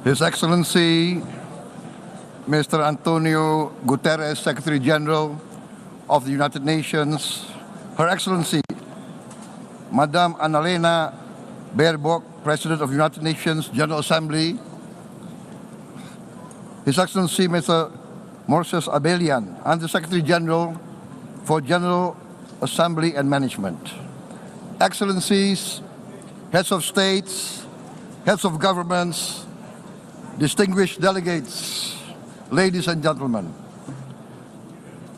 His Excellency, Mr. Antonio Guterres, Secretary General of the United Nations, Her Excellency, Madam Annalena Baerbock, President of the United Nations General Assembly, His Excellency, Mr. Moses Abelian, Under-Secretary General for General Assembly and Management, Excellencies, Heads of States, Heads of Governments, distinguished delegates, ladies and gentlemen.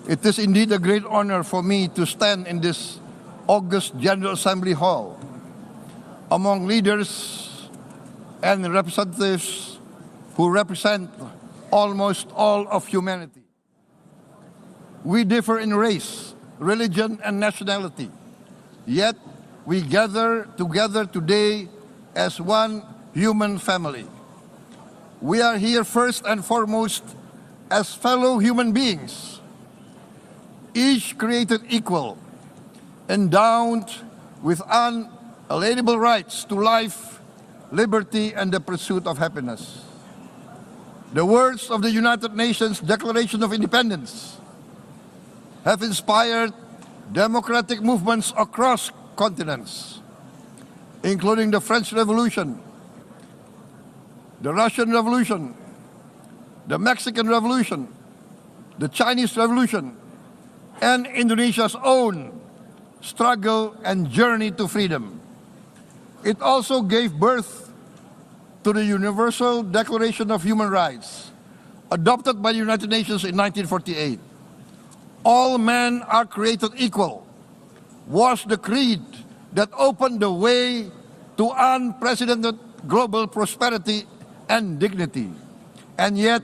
It is indeed a great honor for me to stand in this august General Assembly Hall among leaders and representatives who represent almost all of humanity. We differ in race, religion, and nationality, yet we gather together today as one human family. We are here first and foremost as fellow human beings, each created equal, endowed with unalienable rights to life, liberty, and the pursuit of happiness. The words of the United Nations Declaration of Independence have inspired democratic movements across continents, including the French Revolution, the Russian Revolution, the Mexican Revolution, the Chinese Revolution, and Indonesia's own struggle and journey to freedom. It also gave birth to the Universal Declaration of Human Rights, adopted by the United Nations in 1948. All men are created equal was the creed that opened the way to unprecedented global prosperity and dignity. And yet,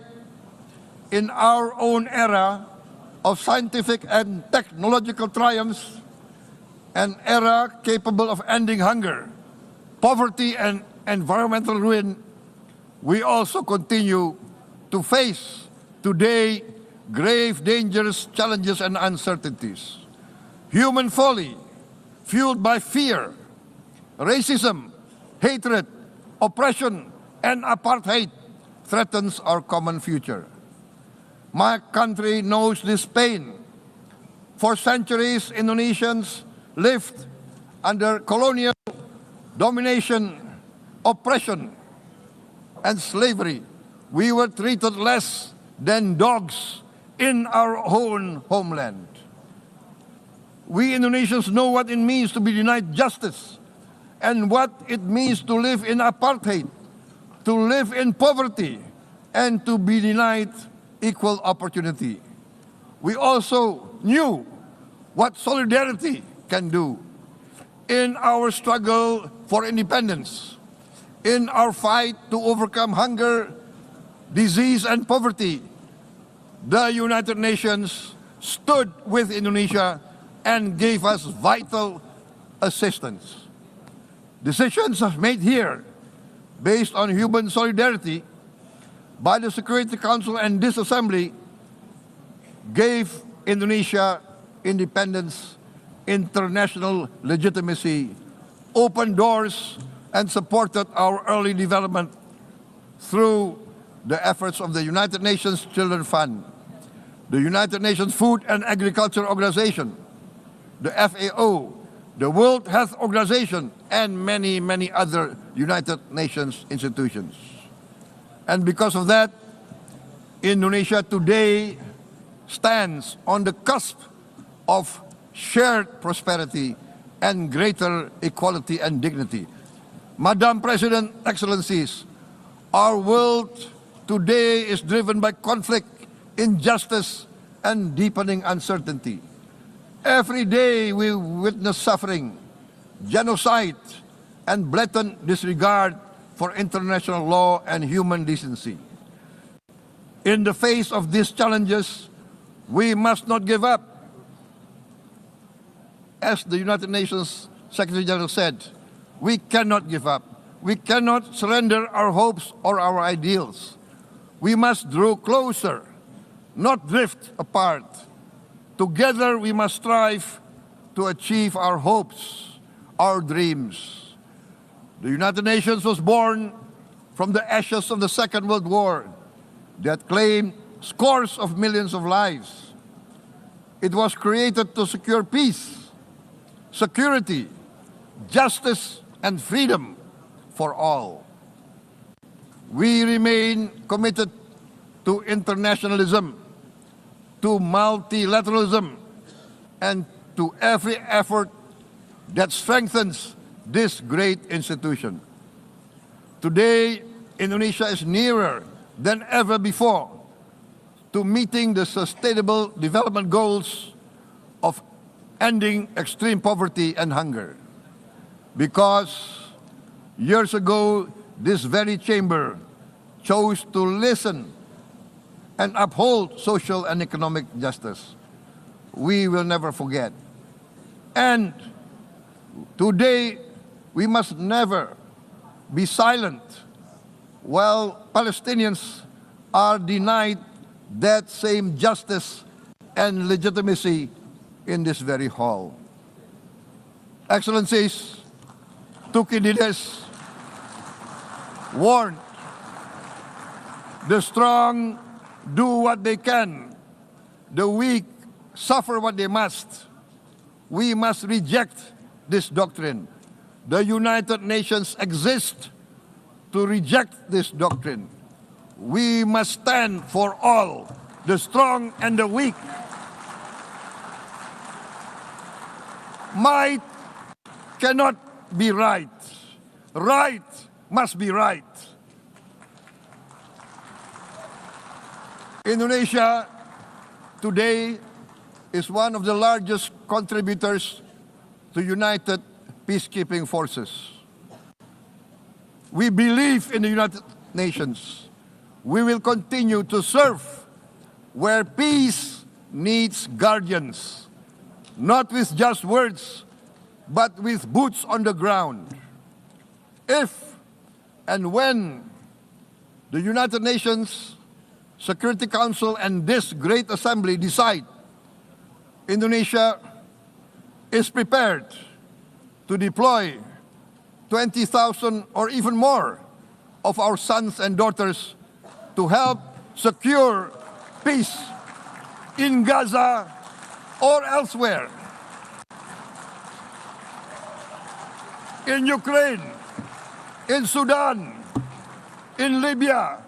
in our own era of scientific and technological triumphs, an era capable of ending hunger, poverty, and environmental ruin, we also continue to face today grave dangers, challenges, and uncertainties. Human folly, fueled by fear, racism, hatred, oppression, and apartheid, threatens our common future. My country knows this pain. For centuries, Indonesians lived under colonial domination, oppression, and slavery. We were treated less than dogs in our own homeland. We Indonesians know what it means to be denied justice and what it means to live in apartheid, to live in poverty, and to be denied equal opportunity. We also knew what solidarity can do. In our struggle for independence, in our fight to overcome hunger, disease, and poverty, the United Nations stood with Indonesia and gave us vital assistance. Decisions made here based on human solidarity by the Security Council and this Assembly gave Indonesia independence, international legitimacy, opened doors, and supported our early development through the efforts of the United Nations Children's Fund, the United Nations Food and Agriculture Organization, the FAO, the World Health Organization, and many, many other United Nations institutions. And because of that, Indonesia today stands on the cusp of shared prosperity and greater equality and dignity. Madam President, Excellencies, our world today is driven by conflict, injustice, and deepening uncertainty. Every day we witness suffering, genocide, and blatant disregard for international law and human decency. In the face of these challenges, we must not give up. As the United Nations Secretary General said, we cannot give up. We cannot surrender our hopes or our ideals. We must draw closer, not drift apart. Together we must strive to achieve our hopes, our dreams. The United Nations was born from the ashes of the Second World War that claimed scores of millions of lives. It was created to secure peace, security, justice, and freedom for all. We remain committed to internationalism, to multilateralism, and to every effort that strengthens this great institution. Today, Indonesia is nearer than ever before to meeting the sustainable development goals of ending extreme poverty and hunger. Because years ago, this very chamber chose to listen and uphold social and economic justice. We will never forget. And today, we must never be silent while Palestinians are denied that same justice and legitimacy in this very hall. Excellencies, Thucydides warned, the strong do what they can, the weak suffer what they must. We must reject this doctrine. The United Nations exist to reject this doctrine. We must stand for all, the strong and the weak. Might cannot be right. Right must be right. Indonesia today is one of the largest contributors to United Peacekeeping Forces. We believe in the United Nations. We will continue to serve where peace needs guardians, not with just words, but with boots on the ground. If and when the United Nations Security Council and this great assembly decide Indonesia is prepared to deploy 20,000 or even more of our sons and daughters to help secure peace in Gaza or elsewhere, in Ukraine, in Sudan, in Libya,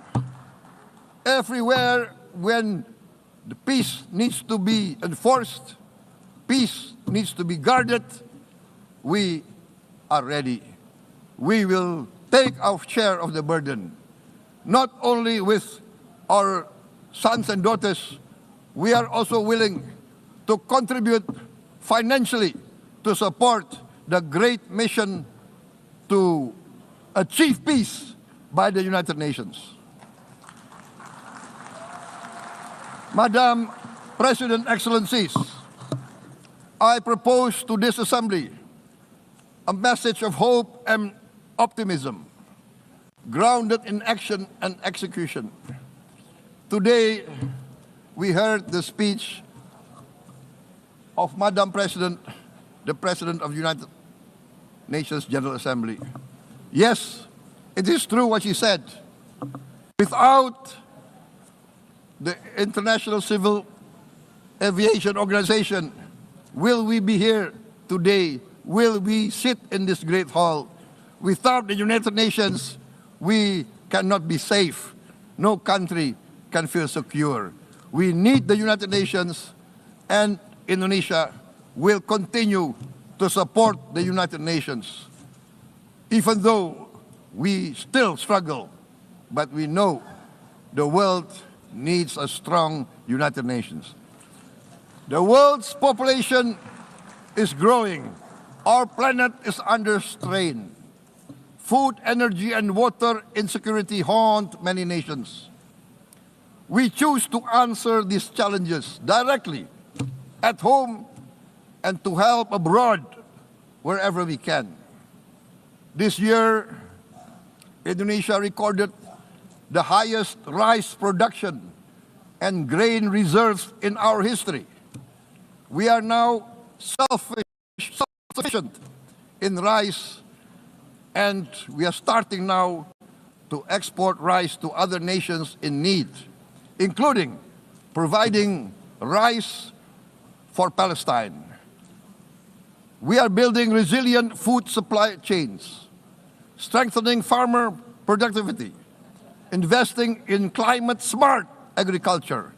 everywhere when the peace needs to be enforced, peace needs to be guarded, we are ready. We will take our share of the burden, not only with our sons and daughters, we are also willing to contribute financially to support the great mission to achieve peace by the United Nations. Madam President, Excellencies, I propose to this Assembly a message of hope and optimism, grounded in action and execution. Today, we heard the speech of Madam President, the President of the United Nations General Assembly. Yes, it is true what she said. Without the International Civil Aviation Organization, will we be here today? Will we sit in this great hall? Without the United Nations, we cannot be safe. No country can feel secure. We need the United Nations, and Indonesia will continue to support the United Nations. Even though we still struggle, but we know the world needs a strong United Nations. The world's population is growing. Our planet is under strain. Food, energy, and water insecurity haunt many nations. We choose to answer these challenges directly at home and to help abroad wherever we can. This year, Indonesia recorded the highest rice production and grain reserves in our history. We are now self-sufficient in rice, and we are starting now to export rice to other nations in need, including providing rice for Palestine. We are building resilient food supply chains, strengthening farmer productivity, investing in climate-smart agriculture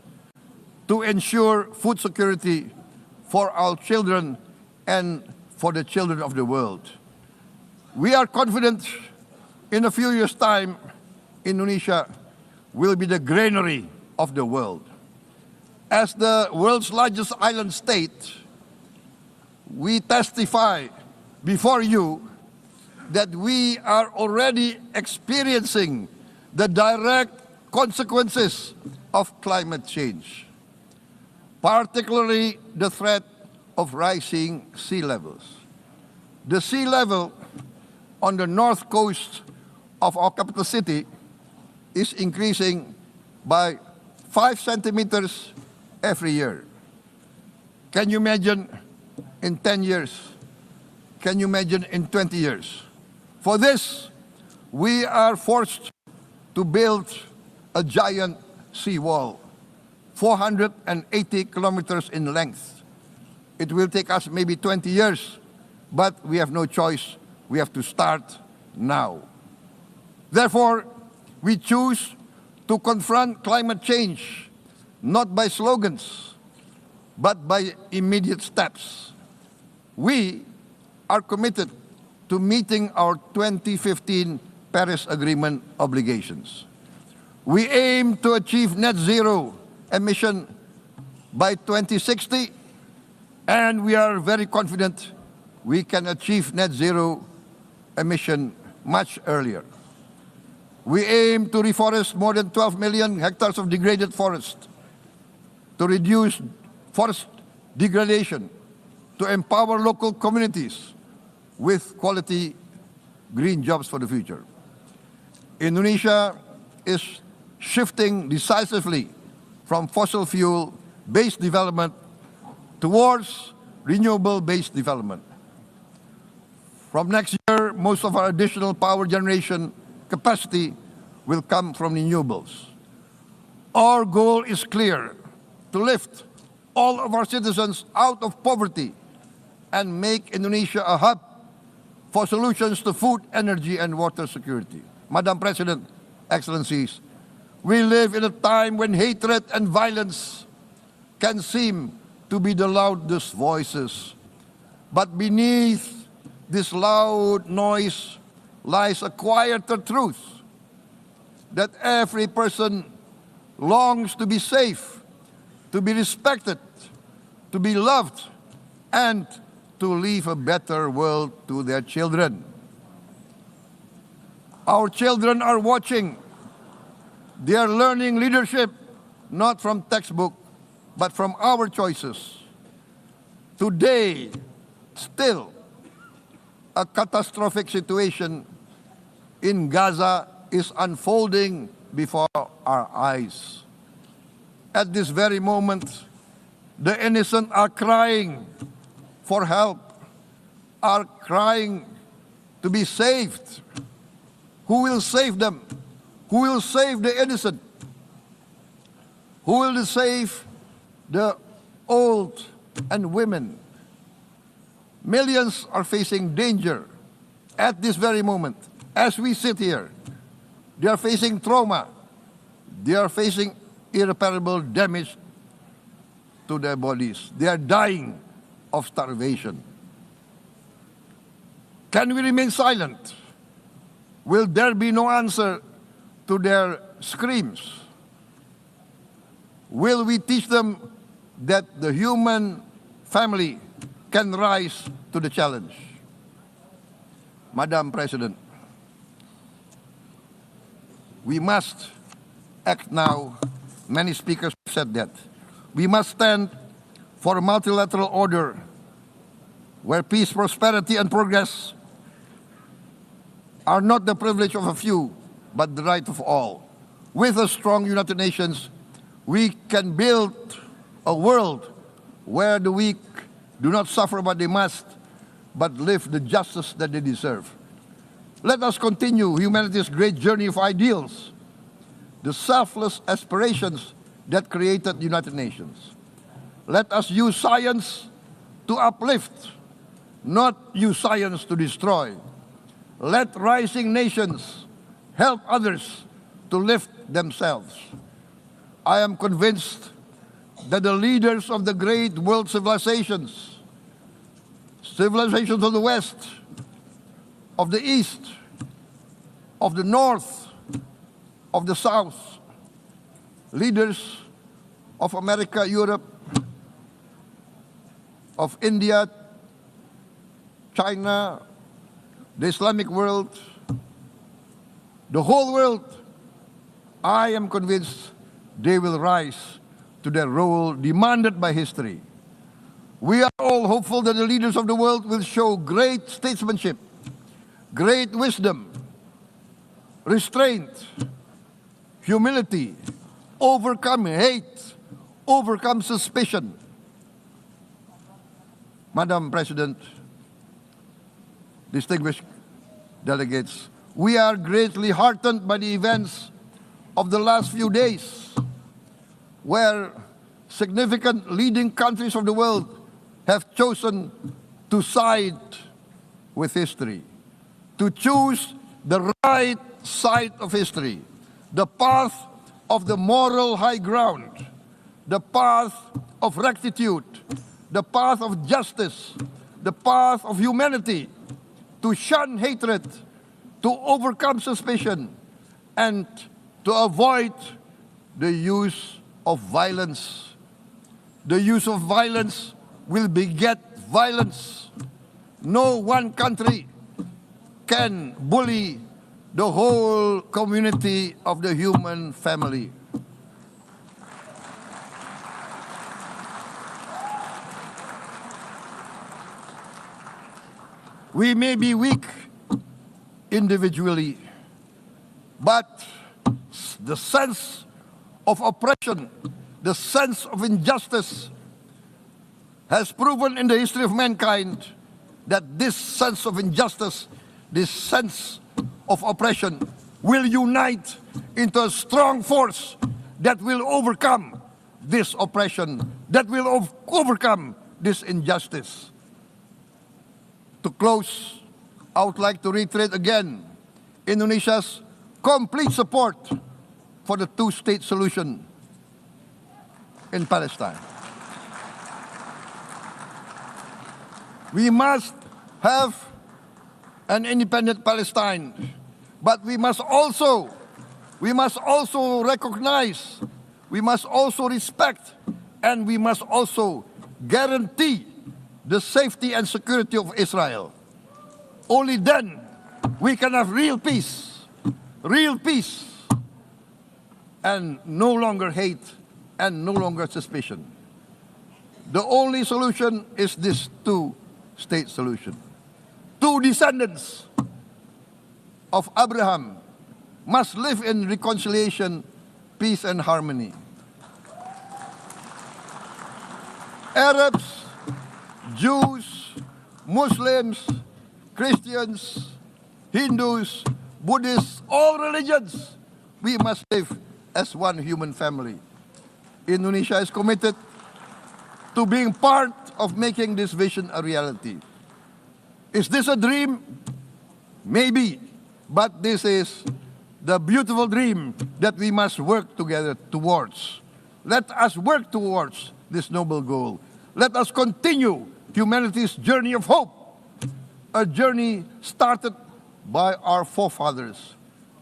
to ensure food security for our children and for the children of the world. We are confident in a few years' time, Indonesia will be the granary of the world. As the world's largest island state, we testify before you that we are already experiencing the direct consequences of climate change, particularly the threat of rising sea levels. The sea level on the north coast of our capital city is increasing by 5 centimeters every year. Can you imagine in 10 years? Can you imagine in 20 years? For this, we are forced to build a giant seawall, 480 kilometers in length. It will take us maybe 20 years, but we have no choice. We have to start now. Therefore, we choose to confront climate change not by slogans, but by immediate steps. We are committed to meeting our 2015 Paris Agreement obligations. We aim to achieve net zero emission by 2060, and we are very confident we can achieve net zero emission much earlier. We aim to reforest more than 12 million hectares of degraded forest, to reduce forest degradation, to empower local communities with quality green jobs for the future. Indonesia is shifting decisively from fossil fuel-based development towards renewable-based development. From next year, most of our additional power generation capacity will come from renewables. Our goal is clear: to lift all of our citizens out of poverty and make Indonesia a hub for solutions to food, energy, and water security. Madam President, Excellencies, we live in a time when hatred and violence can seem to be the loudest voices. But beneath this loud noise lies a quieter truth, that every person longs to be safe, to be respected, to be loved, and to leave a better world to their children. Our children are watching. They are learning leadership not from textbook, but from our choices. Today, still, a catastrophic situation in Gaza is unfolding before our eyes. At this very moment, the innocent are crying for help, are crying to be saved. Who will save them? Who will save the innocent? Who will save the old and women? Millions are facing danger at this very moment. As we sit here, they are facing trauma. They are facing irreparable damage to their bodies. They are dying of starvation. Can we remain silent? Will there be no answer to their screams? Will we teach them that the human family can rise to the challenge? Madam President, we must act now. Many speakers have said that. We must stand for a multilateral order where peace, prosperity, and progress are not the privilege of a few, but the right of all. With a strong United Nations, we can build a world where the weak do not suffer what they must, but live the justice that they deserve. Let us continue humanity's great journey of ideals, the selfless aspirations that created the United Nations. Let us use science to uplift, not use science to destroy. Let rising nations help others to lift themselves. I am convinced that the leaders of the great world civilizations of the West, of the East, of the North, of the South, leaders of America, Europe, of India, China, the Islamic world, the whole world, I am convinced they will rise to their role demanded by history. We are all hopeful that the leaders of the world will show great statesmanship, great wisdom, restraint, humility, overcome hate, overcome suspicion. Madam President, distinguished delegates, we are greatly heartened by the events of the last few days, where significant leading countries of the world have chosen to side with history, to choose the right side of history, the path of the moral high ground, the path of rectitude, the path of justice, the path of humanity, to shun hatred, to overcome suspicion, and to avoid the use of violence. The use of violence will beget violence. No one country can bully the whole community of the human family. We may be weak individually, but the sense of oppression, the sense of injustice has proven in the history of mankind that this sense of injustice, this sense of oppression will unite into a strong force that will overcome this oppression, that will overcome this injustice. To close, I would like to reiterate again Indonesia's complete support for the two-state solution in Palestine. We must have an independent Palestine, but we must also recognize, we must also respect, and we must also guarantee the safety and security of Israel. Only then we can have real peace, and no longer hate and no longer suspicion. The only solution is this two-state solution. Two descendants of Abraham must live in reconciliation, peace, and harmony. Arabs, Jews, Muslims, Christians, Hindus, Buddhists, all religions, we must live as one human family. Indonesia is committed to being part of making this vision a reality. Is this a dream? Maybe, but this is the beautiful dream that we must work together towards. Let us work towards this noble goal. Let us continue humanity's journey of hope, a journey started by our forefathers,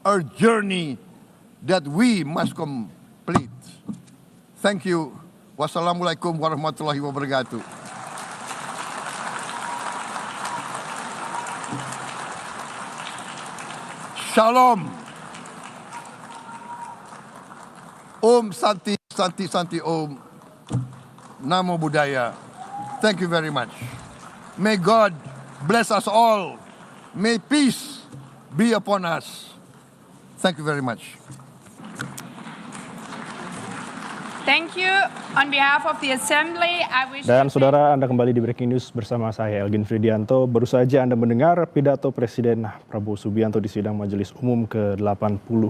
a journey that we must complete. Thank you. Wassalamualaikum warahmatullahi wabarakatuh. Shalom. Om Santi, Santi, Santi Om. Namo Buddhaya. Thank you very much. May God bless us all. May peace be upon us. Thank you very much. Thank you. On behalf of the Assembly, I wish Dan saudara, Anda kembali di Breaking News bersama saya, Elgin Fridianto. Baru saja Anda mendengar pidato Presiden Prabowo Subianto di sidang Majelis Umum ke-80